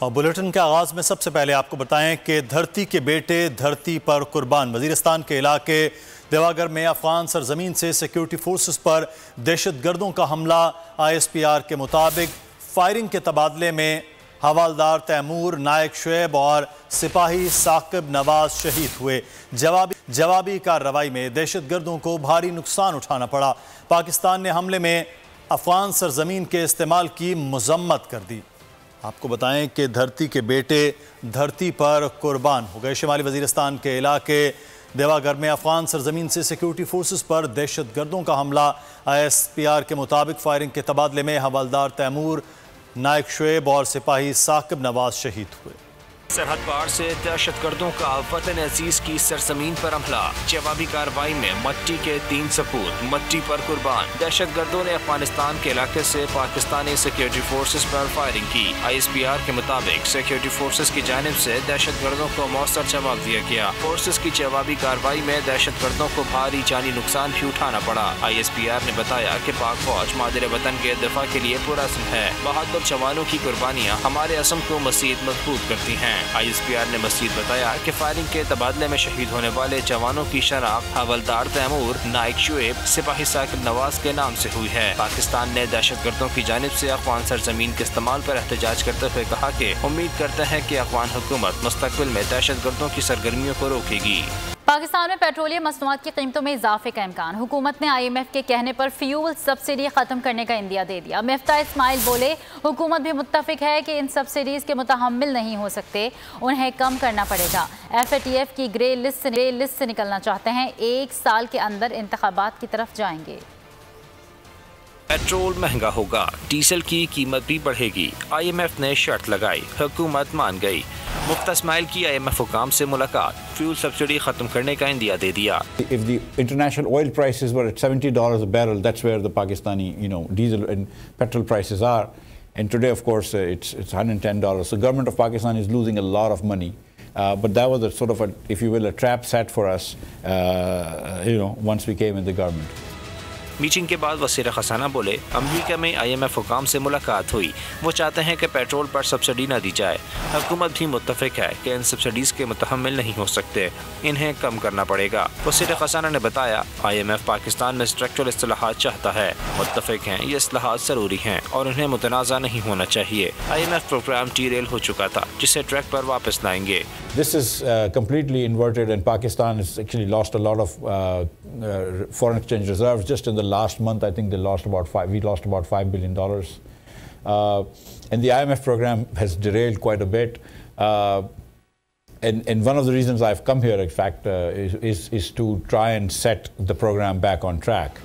और बुलेटिन के आगाज में सबसे पहले आपको बताएं कि धरती के बेटे धरती पर कुर्बान। वजीरिस्तान के इलाके देवागर में अफगान सरजमीन से सिक्योरिटी फोर्सेस पर दहशतगर्दों का हमला। ISPR के मुताबिक फायरिंग के तबादले में हवालदार तैमूर, नायक शुएब और सिपाही साकिब नवाज शहीद हुए। जवाबी कार्रवाई में दहशतगर्दों को भारी नुकसान उठाना पड़ा। पाकिस्तान ने हमले में अफगान सरजमीन के इस्तेमाल की मजम्मत कर दी। आपको बताएं कि धरती के बेटे धरती पर कुर्बान हो गए। शुमाली वजीरिस्तान के इलाके देवागर में अफगान सरजमीन से सिक्योरिटी फोर्सेस पर दहशतगर्दों का हमला। ISPR के मुताबिक फायरिंग के तबादले में हवालदार तैमूर, नायक शुएब और सिपाही साकिब नवाज शहीद हुए। सरहद पार से दहशतगर्दों का वतन अजीज की सरजमीन पर हमला। जवाबी कार्रवाई में मट्टी के 3 सपूत मट्टी पर कुर्बान। दहशतगर्दों ने अफगानिस्तान के इलाके से पाकिस्तानी सिक्योरिटी फोर्सेस पर फायरिंग की। ISPR के मुताबिक सिक्योरिटी फोर्सेस की जानिब से दहशतगर्दों को मौसर जवाब दिया गया। फोर्सेस की जवाबी कार्रवाई में दहशतगर्दों को भारी जानी नुकसान भी उठाना पड़ा। ISPR ने बताया कि पाक फौज मादरे वतन के दिफा के लिए पुरअज़्म है। बहादुर जवानों की कुर्बानियाँ हमारे असम को मज़ीद मजबूत करती हैं। ISPR ने मज़ीद बताया कि फायरिंग के तबादले में शहीद होने वाले जवानों की शनाख्त हवलदार तैमूर, नायक शुएब, सिपाही साकिब नवाज के नाम से हुई है। पाकिस्तान ने दहशतगर्दों की जानिब से अफगान सरजमीन के इस्तेमाल पर एहतजाज करते हुए कहा कि उम्मीद करते हैं कि अफगान हुकूमत मुस्तकबिल में दहशतगर्दों की सरगर्मियों को रोकेगी। पाकिस्तान में पेट्रोलियम मसनूआत की कीमतों में इजाफे का इम्कान। हुकूमत ने IMF के कहने पर फ्यूल सब्सिडी खत्म करने का इंदिया दे दिया। मिफ्ता इस्माइल बोले, हुकूमत भी मुत्तफिक है कि इन सब्सिडीज के मुतहम्मिल नहीं हो सकते, उन्हें कम करना पड़ेगा। FATF की ग्रे लिस्ट से निकलना चाहते हैं। 1 साल के अंदर इंतखाबात की तरफ जाएंगे। पेट्रोल महंगा होगा, डीजल की कीमत भी बढ़ेगी। IMF ने शर्त लगाई, हुकूमत मान गई। मुफ्ता इस्माइल की IMF हुकाम से मुलाकात, फ्यूल सब्सिडी खत्म करने का इंदिया दे दिया। If the international oil prices were at $70 a barrel, that's where the Pakistani, diesel and petrol prices are. And today, of course, it's $110. So, the government of Pakistan is losing a lot of money. But that was a sort of if you will, a trap set for us, once we came in the government. Meeting के बाद वज़ीर ख़ज़ाना बोले, America में IMF हुकाम से मुलाकात हुई। वो चाहते हैं कि पेट्रोल पर सब्सिडी न दी जाए। हुकूमत भी मुत्तफिक है कि इन सब्सिडीज़ के मुतहम्मिल नहीं हो सकते, इन्हें कम करना पड़ेगा। वज़ीर ख़ज़ाना ने बताया, IMF पाकिस्तान में स्ट्रक्चरल इस्लाहात चाहता है। मुत्तफिक हैं, ये इस्लाहात ज़रूरी हैं और उन्हें मुतनाज़ा नहीं होना चाहिए। IMF प्रोग्राम डीरेल हो चुका था, जिसे ट्रैक पर वापस लाएंगे। This is completely inverted, and Pakistan has actually lost a lot of foreign exchange reserves. Just in the last month, I think we lost about $5 billion. And the IMF program has derailed quite a bit. And one of the reasons I've come here, in fact, is to try and set the program back on track.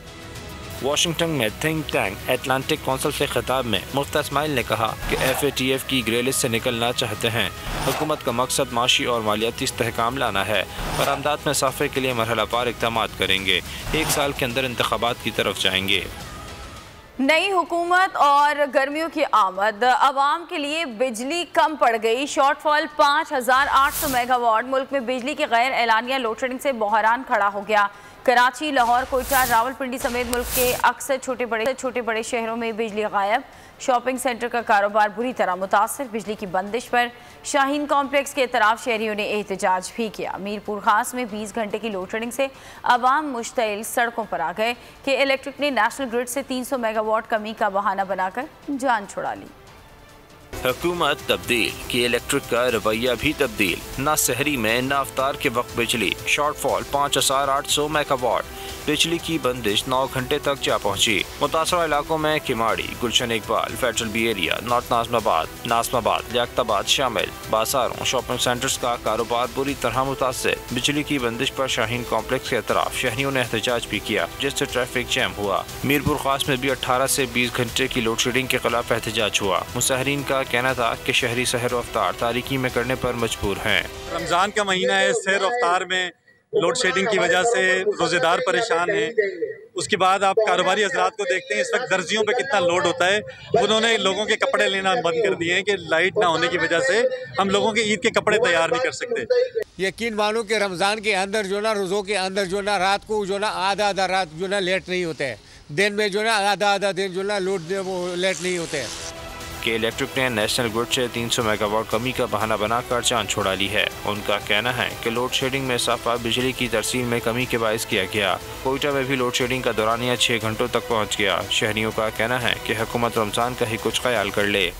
Washington में think tank Atlantic council से खिताब में मुफ्ता इस्माइल ने कहा कि FATF की grey list से निकलना चाहते हैं। हुकूमत का मकसद माशी और मालियाती इस्तेहकाम लाना है। बरामदात में इजाफे के लिए मरहलावार इक़दाम करेंगे। 1 साल के अंदर इंतखाबात की तरफ जाएंगे। नई हुकूमत और गर्मियों की आमद, अवाम के लिए बिजली कम पड़ गई। Shortfall 5800 megawatt. मुल्क में बिजली की गैर एलानिया लोड शेडिंग से बहरान खड़ा हो गया। कराची, लाहौर, कोयटा, रावलपिंडी समेत मुल्क के अक्सर छोटे बड़े शहरों में बिजली गायब। शॉपिंग सेंटर का कारोबार बुरी तरह मुतासर। बिजली की बंदिश पर शाहीन कॉम्प्लेक्स के तरफ शहरियों ने एहतजाज भी किया। मीरपुर खास में 20 घंटे की लोड शेडिंग से अवाम मुश्तइल सड़कों पर आ गए कि इलेक्ट्रिक ने नेशनल ग्रिड से 300 मेगावाट कमी का बहाना बनाकर जान छुड़ा ली। हुकूमत तब्दील की, इलेक्ट्रिक का रवैया भी तब्दील। न सहरी में न अफ्तार के वक्त बिजली। Shortfall 5800 megawatt. बिजली की बंदिश 9 घंटे तक जा पहुंची। मुतासरा इलाकों में Keamari, Gulshan Iqbal, federal B area, north Nazimabad, Liaquatabad शामिल। बाजारों, शॉपिंग सेंटर्स का कारोबार बुरी तरह मुतासर। बिजली की बंदिश पर शाहीन कॉम्प्लेक्स के अतराफ शहरियों ने एहतजाज भी किया, जिससे ट्रैफिक जैम हुआ। मीरपुर खास में भी 18 से 20 घंटे की लोड शेडिंग के खिलाफ एहतजाज हुआ। मुसाहरीन का कहना था कि शहरी सहर व अफ्तार तारीकी में करने पर मजबूर हैं। रमज़ान का महीना है, सहर व अफ्तार में लोड शेडिंग की वजह से रोज़ेदार परेशान हैं। उसके बाद आप कारोबारी हजरात को देखते हैं, इस वक्त दर्जियों पे कितना लोड होता है। उन्होंने लोगों के कपड़े लेना बंद कर दिए हैं कि लाइट ना होने की वजह से हम लोगों के ईद के कपड़े तैयार नहीं कर सकते। यकीन मानो कि रमज़ान के अंदर जो ना, रोज़ों के अंदर जो ना, रात को जो ना आधा रात जो ना लेट नहीं होते हैं। दिन में जो ना आधा दिन जो ना लोड वो लेट नहीं होते हैं। कि इलेक्ट्रिक ने नेशनल ग्रिड से 300 मेगावाट कमी का बहाना बनाकर जान छुड़ा ली है। उनका कहना है कि लोड शेडिंग में इजाफा बिजली की तरसील में कमी के बायस किया गया। कोयटा में भी लोड शेडिंग का दौरानिया 6 घंटों तक पहुँच गया। शहरियों का कहना है कि हुकूमत रमजान का ही कुछ ख्याल कर ले।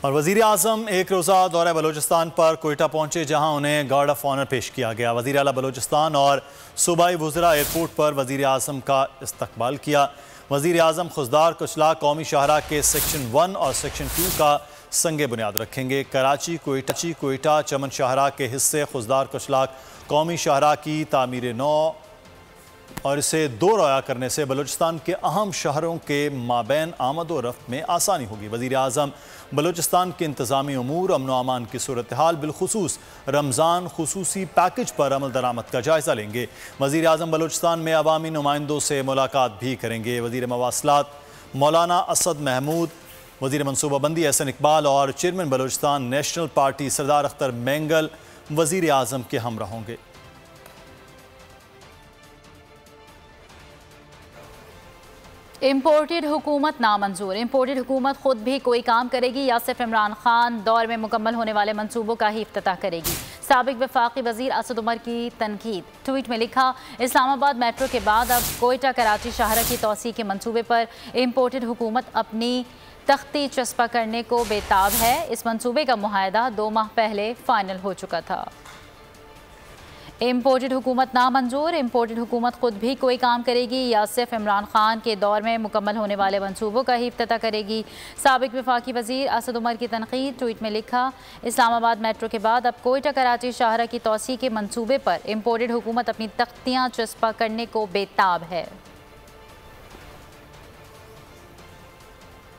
और वज़ीर आज़म एक रोज़ा दौरे बलूचिस्तान पर कोयटा पहुंचे, जहां उन्हें गार्ड ऑफ ऑनर पेश किया गया। वज़ीर आला बलूचिस्तान और सूबाई वज़रा एयरपोर्ट पर वज़ीर आज़म का इस्तकबाल किया। वज़ीर आज़म खुजदार कुचला कौमी शाहरा के सेक्शन 1 और सेक्शन 2 का संगे बुनियाद रखेंगे। कराची कोयटा चमन शाहरा के हिस्से खुजदार कुचला कौमी शाहरा की तामीर नौ और इसे 2 रोया करने से बलूचिस्तान के अहम शहरों के माबैन आमद व रफ्त में आसानी होगी। वज़ीर आज़म बलूचिस्तान के इंतज़ामी अमूर, अमन व अमान की सूरत हाल, बिलखुसूस रमज़ान खुसूसी पैकेज पर अमल दरामद का जायज़ा लेंगे। वज़ीर आज़म बलूचिस्तान में अवामी नुमाइंदों से मुलाकात भी करेंगे। वज़ीर मवासलात मौलाना असद महमूद, वज़ीर मनसूबाबंदी एहसन इकबाल और चेयरमैन बलूचिस्तान नेशनल पार्टी सरदार अख्तर मेंगल वज़ीर आज़म के हमरा होंगे। इम्पोर्टेड हुकूमत नामंजूर। इम्पोर्टेड हुकूमत खुद भी कोई काम करेगी या सिर्फ इमरान खान दौर में मुकम्मल होने वाले मंसूबों का ही इफ्तिताह करेगी? साबिक वफाकी वज़ीर असद उमर की तनकीद। ट्वीट में लिखा, इस्लामाबाद मेट्रो के बाद अब कोयटा कराची शाहरा की तोसी के मंसूबे पर इम्पोर्टेड हुकूमत अपनी तख्ती चस्पा करने को बेताब है। इस मंसूबे का मुआहदा 2 माह पहले फाइनल हो चुका था। इम्पोर्टेड हुकूमत नामंजूर। इम्पोर्टेड हुकूमत खुद भी कोई काम करेगी या सिर्फ इमरान खान के दौर में मुकम्मल होने वाले मंसूबों का ही इफ्तिताह करेगी? साबिक वफाकी वज़ीर असद उमर की तनकीद। ट्वीट में लिखा, इस्लामाबाद मेट्रो के बाद अब कोयटा कराची शाहरा की तोसी के मंसूबे पर इम्पोर्टेड हुकूमत अपनी तख्तियाँ चस्पा करने को बेताब है।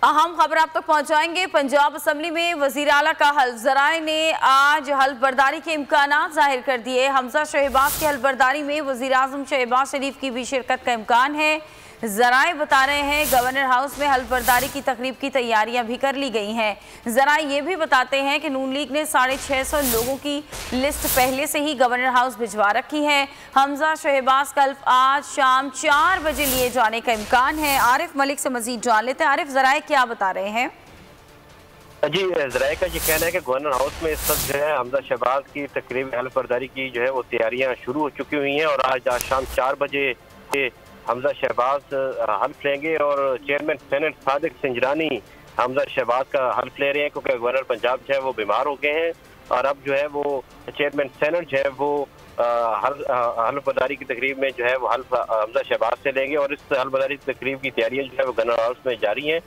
अहम खबर आप तक पहुंचाएंगे। पंजाब असम्बली में वज़ीर आला का हल्फ। ज़राए ने आज हल्फ बर्दारी के इम्कानात जाहिर कर दिए। हमजा शहबाज की हल्फ बर्दारी में वज़ीर आज़म शहबाज शरीफ की भी शिरकत का इम्कान है। ज़राए बता रहे हैं गवर्नर हाउस में हल्फ बर्दारी की तकरीब की तैयारियां भी कर ली गई हैं। ज़राए ये भी बताते हैं कि नून लीग ने 650 लोगों की लिस्ट पहले से ही गवर्नर हाउस भिजवा रखी है। हमजा शहबाज का हल्फ आज शाम 4 बजे लिए जाने का इम्कान है। आरिफ मलिक से मजीद जान लेते हैं। आरिफ, ज़राए क्या बता रहे हैं? जी, ज़राए का ये कहना है कि गवर्नर हाउस में इस वक्त जो है हमजा शहबाज की तकरीब हल्फ बर्दारी की जो है वो तैयारियां शुरू हो चुकी हुई हैं और आज शाम 4 बजे हमजा शहबाज हल्फ लेंगे और चेयरमैन सेनेट सादिक सिंजरानी हमजा शहबाज का हल्फ ले रहे हैं, क्योंकि गवर्नर पंजाब जो है वो बीमार हो गए हैं और अब जो है वो चेयरमैन सेनेट जो है वो हल्फ बर्दारी की तकरीब में जो है वो हल्फ हमजा शहबाज से लेंगे और इस हल्फ बर्दारी की तकरीब की तैयारियां जो है वो गवर्नर हाउस में जारी हैं।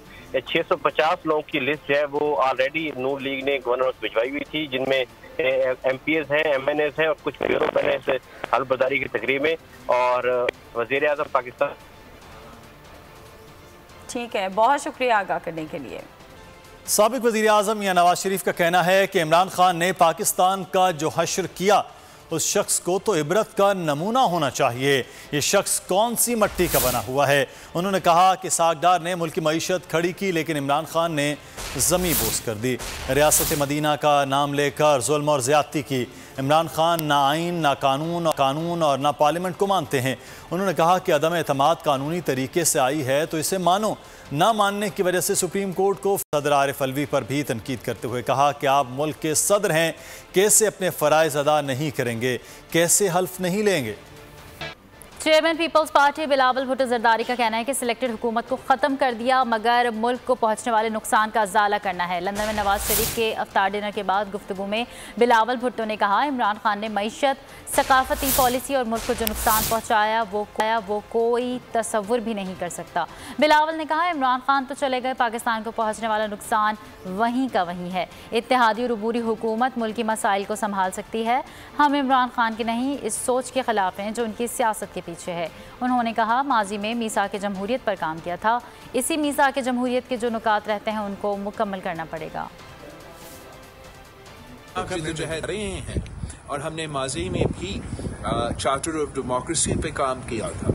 650 लोगों की लिस्ट जो है वो ऑलरेडी नून लीग ने गवर्नर हाउस भिजवाई हुई थी, जिनमें MPs हैं, MNAs हैं और कुछ ब्यूरो बने इस हल्फ बर्दारी की तकरीब में। और वज़ीर आज़म पाकिस्तान। ठीक है, बहुत शुक्रिया आगाह करने के लिए। साबिक वज़ीर आज़म या नवाज शरीफ का कहना है कि इमरान खान ने पाकिस्तान का जो हश्र किया उस शख्स को तो इबरत का नमूना होना चाहिए। ये शख्स कौन सी मट्टी का बना हुआ है? उन्होंने कहा कि सागडार ने मुल्क की मईशत खड़ी की, लेकिन इमरान खान ने ज़मी बोस कर दी। रियासत मदीना का नाम लेकर जुल्म और ज़्यादती की। इमरान खान ना आइन, ना कानून और ना पार्लियामेंट को मानते हैं। उन्होंने कहा कि अदम एतमाद कानूनी तरीके से आई है तो इसे मानो। ना मानने की वजह से सुप्रीम कोर्ट को सदर आरिफ अलवी पर भी तनकीद करते हुए कहा कि आप मुल्क के सदर हैं, कैसे अपने फ़राइज़ अदा नहीं करेंगे, कैसे हल्फ नहीं लेंगे? Chairman Peoples Party Bilawal Bhutto Zardari का कहना है कि सिलेक्टेड हुकूमत को ख़त्म कर दिया, मगर मुल्क को पहुँचने वाले नुकसान का अजाला करना है। लंदन में नवाज शरीफ के अफ्तार डिनर के बाद गुफ्तगू में बिलावल भुट्टो ने कहा, इमरान खान ने मईशत, सकाफती पॉलिसी और मुल्क को जो नुकसान पहुँचाया वो कोई तसव्वुर भी नहीं कर सकता। बिलावल ने कहा, इमरान खान तो चले गए, पाकिस्तान को पहुँचने वाला नुकसान वहीं का वहीं है। इत्तेहादी और अबूरी हुकूमत मुल्की मसाइल को संभाल सकती है। हम इमरान खान के नहीं, इस सोच के खिलाफ हैं जो उनकी सियासत के पीछे है। उन्होंने कहा, माजी में मीसाक जमहूरियत पर काम किया था, इसी मीसाक जमहूरियत के जो नुकात रहते हैं उनको मुकम्मल करना पड़ेगा। और हमने माजी में भी चार्टर ऑफ डेमोक्रेसी पे काम किया था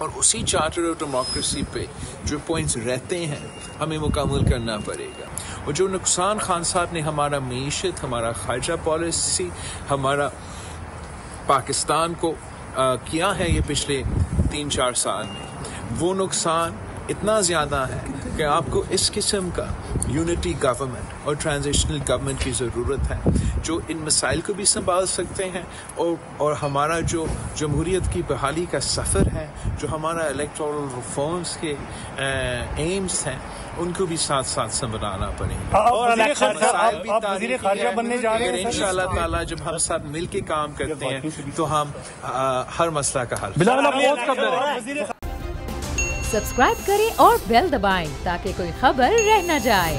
और उसी चार्टर ऑफ डेमोक्रेसी पे जो पॉइंट्स रहते हैं हमें मुकम्मल करना पड़ेगा। और जो नुकसान खान साहब ने हमारा मीशत, हमारा खारजा पॉलिसी, हमारा पाकिस्तान को किया है ये पिछले 3-4 साल में, वो नुकसान इतना ज़्यादा है कि आपको इस किस्म का यूनिटी गवर्नमेंट और ट्रांजिशनल गवर्नमेंट की ज़रूरत है जो इन मसाइल को भी संभाल सकते हैं और हमारा जो जमहूरियत की बहाली का सफ़र है, जो हमारा इलेक्टोरल रिफॉर्म्स के एम्स हैं, उनको भी साथ साथ संभालना पड़ेगा। और वज़ीर ख़ारिजा बनने जा रहे हैं इंशाअल्लाह ताला। जब हम साथ मिल के काम करते हैं तो हम हर मसला का हल। सब्सक्राइब करें और बेल दबाएं ताकि कोई खबर रह न जाए।